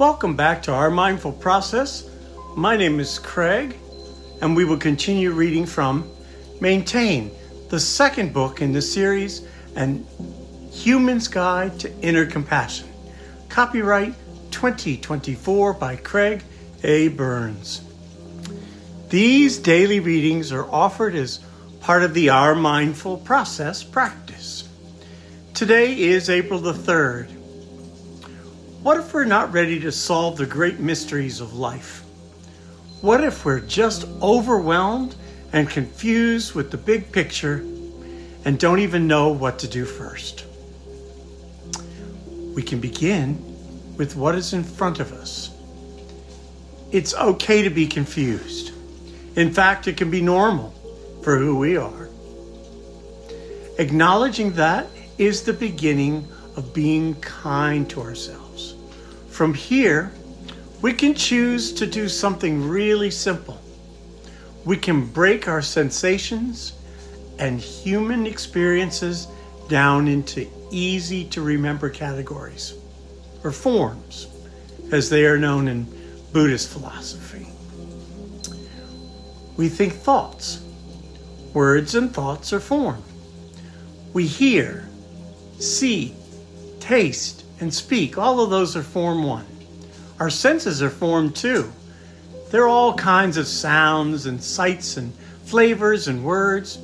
Welcome back to Our Mindful Process. My name is Craig, and we will continue reading from Maintain, the second book in the series, An Human's Guide to Inner Compassion. Copyright 2024 by Craig A. Burns. These daily readings are offered as part of the Our Mindful Process practice. Today is April the 3rd. What if we're not ready to solve the great mysteries of life? What if we're just overwhelmed and confused with the big picture and don't even know what to do first? We can begin with what is in front of us. It's okay to be confused. In fact, it can be normal for who we are. Acknowledging that is the beginning of being kind to ourselves. From here, we can choose to do something really simple. We can break our sensations and human experiences down into easy to remember categories, or forms, as they are known in Buddhist philosophy. We think thoughts. Words and thoughts are form. We hear, see, taste, and speak. All of those are form one. Our senses are form two. There are all kinds of sounds and sights and flavors and words,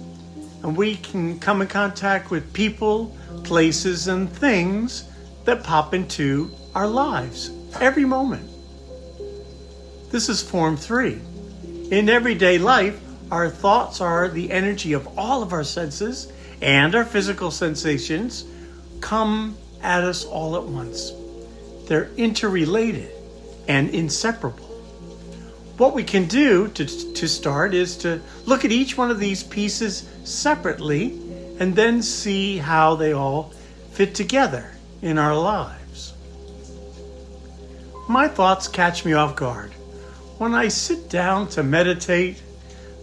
and we can come in contact with people, places, and things that pop into our lives every moment. This is form three. In everyday life, our thoughts are the energy of all of our senses, and our physical sensations come at us all at once. They're interrelated and inseparable. What we can do to start is to look at each one of these pieces separately and then see how they all fit together in our lives. My thoughts catch me off guard. When I sit down to meditate,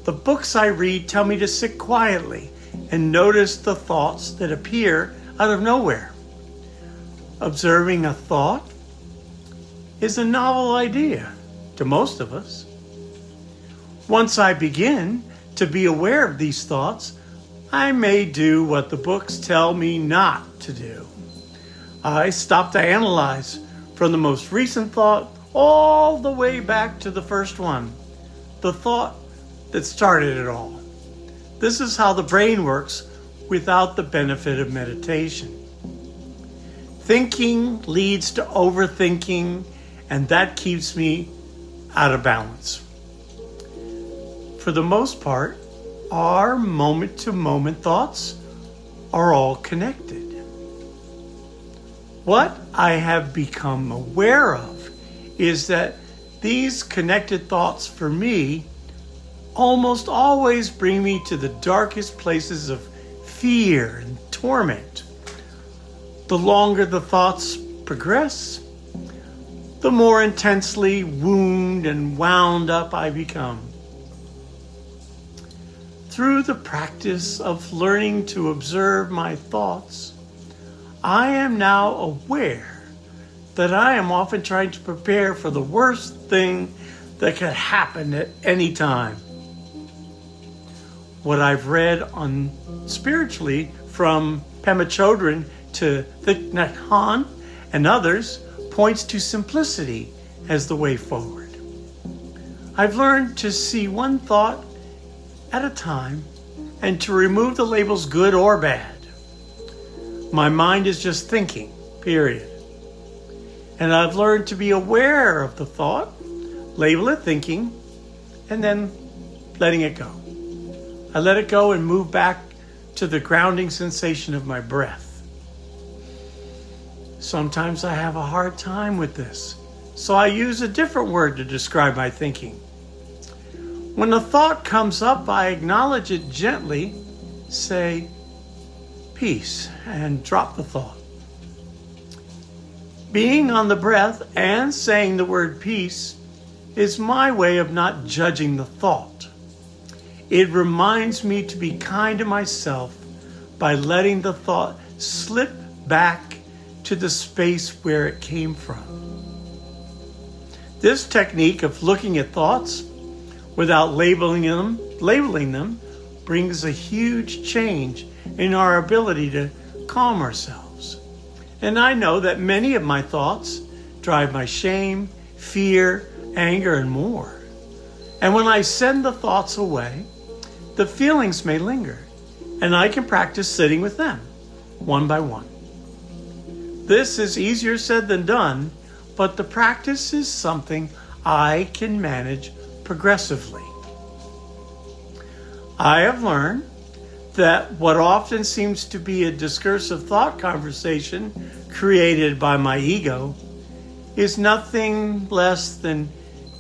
the books I read tell me to sit quietly and notice the thoughts that appear out of nowhere. Observing a thought is a novel idea to most of us. Once I begin to be aware of these thoughts, I may do what the books tell me not to do. I stop to analyze from the most recent thought all the way back to the first one, the thought that started it all. This is how the brain works without the benefit of meditation. Thinking leads to overthinking, and that keeps me out of balance. For the most part, our moment-to-moment thoughts are all connected. What I have become aware of is that these connected thoughts for me almost always bring me to the darkest places of fear and torment. The longer the thoughts progress, the more intensely wounded and wound up I become. Through the practice of learning to observe my thoughts, I am now aware that I am often trying to prepare for the worst thing that could happen at any time. What I've read on spiritually from Pema Chodron to Thich Nhat Hanh and others points to simplicity as the way forward. I've learned to see one thought at a time and to remove the labels good or bad. My mind is just thinking, period. And I've learned to be aware of the thought, label it thinking, and then letting it go. I let it go and move back to the grounding sensation of my breath. Sometimes I have a hard time with this, so I use a different word to describe my thinking. When a thought comes up, I acknowledge it gently, say, peace, and drop the thought. Being on the breath and saying the word peace is my way of not judging the thought. It reminds me to be kind to myself by letting the thought slip back to the space where it came from. This technique of looking at thoughts without labeling them brings a huge change in our ability to calm ourselves. And I know that many of my thoughts drive my shame, fear, anger, and more. And when I send the thoughts away, the feelings may linger, and I can practice sitting with them, one by one. This is easier said than done, but the practice is something I can manage progressively. I have learned that what often seems to be a discursive thought conversation created by my ego is nothing less than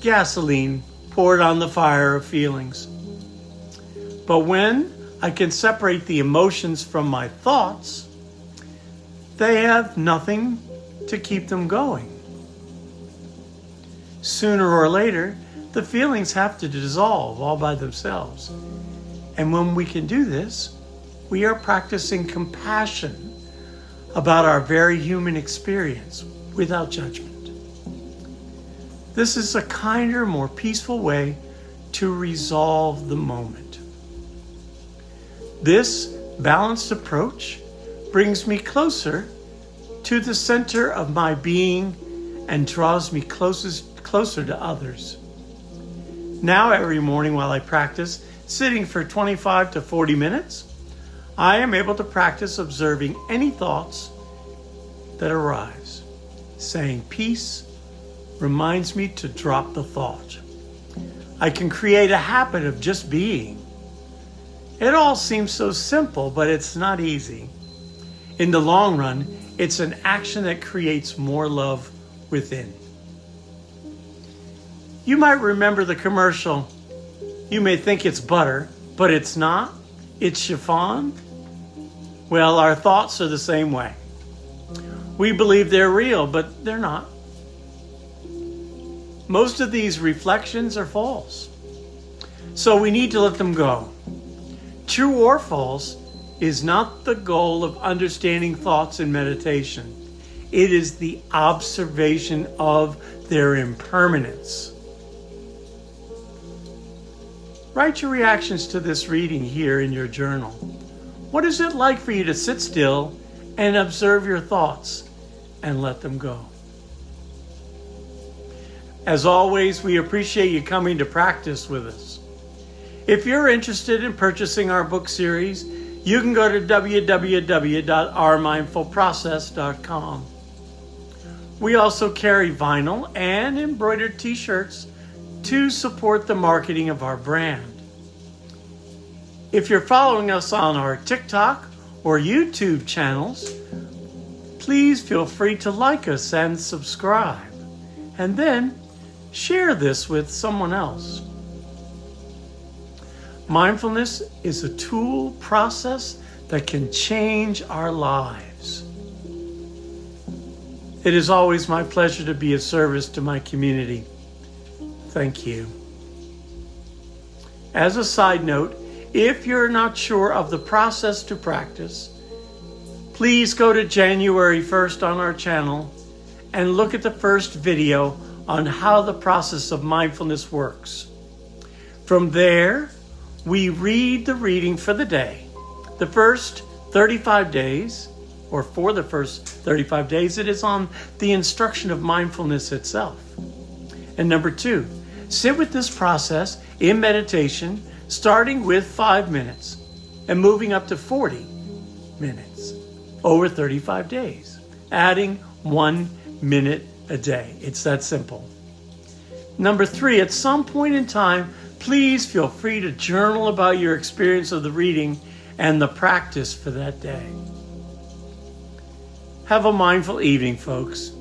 gasoline poured on the fire of feelings. But when I can separate the emotions from my thoughts, they have nothing to keep them going. Sooner or later, the feelings have to dissolve all by themselves. And when we can do this, we are practicing compassion about our very human experience without judgment. This is a kinder, more peaceful way to resolve the moment. This balanced approach brings me closer to the center of my being and draws me closer to others. Now every morning while I practice sitting for 25 to 40 minutes, I am able to practice observing any thoughts that arise. Saying peace reminds me to drop the thought. I can create a habit of just being. It all seems so simple, but it's not easy. In the long run, it's an action that creates more love within. You might remember the commercial. You may think it's butter, but it's not. It's chiffon. Well, our thoughts are the same way. We believe they're real, but they're not. Most of these reflections are false. So we need to let them go. True or false is not the goal of understanding thoughts in meditation. It is the observation of their impermanence. Write your reactions to this reading here in your journal. What is it like for you to sit still and observe your thoughts and let them go? As always, we appreciate you coming to practice with us. If you're interested in purchasing our book series, you can go to www.ourmindfulprocess.com. We also carry vinyl and embroidered t-shirts to support the marketing of our brand. If you're following us on our TikTok or YouTube channels, please feel free to like us and subscribe. And then share this with someone else. Mindfulness is a tool process that can change our lives. It is always my pleasure to be of service to my community. Thank you. As a side note, if you're not sure of the process to practice, please go to January 1st on our channel and look at the first video on how the process of mindfulness works. From there, we read the reading for the day. The first 35 days, or for the first 35 days, it is on the instruction of mindfulness itself. And number 2, sit with this process in meditation, starting with 5 minutes and moving up to 40 minutes over 35 days, adding 1 minute a day. It's that simple. Number 3, at some point in time, please feel free to journal about your experience of the reading and the practice for that day. Have a mindful evening, folks.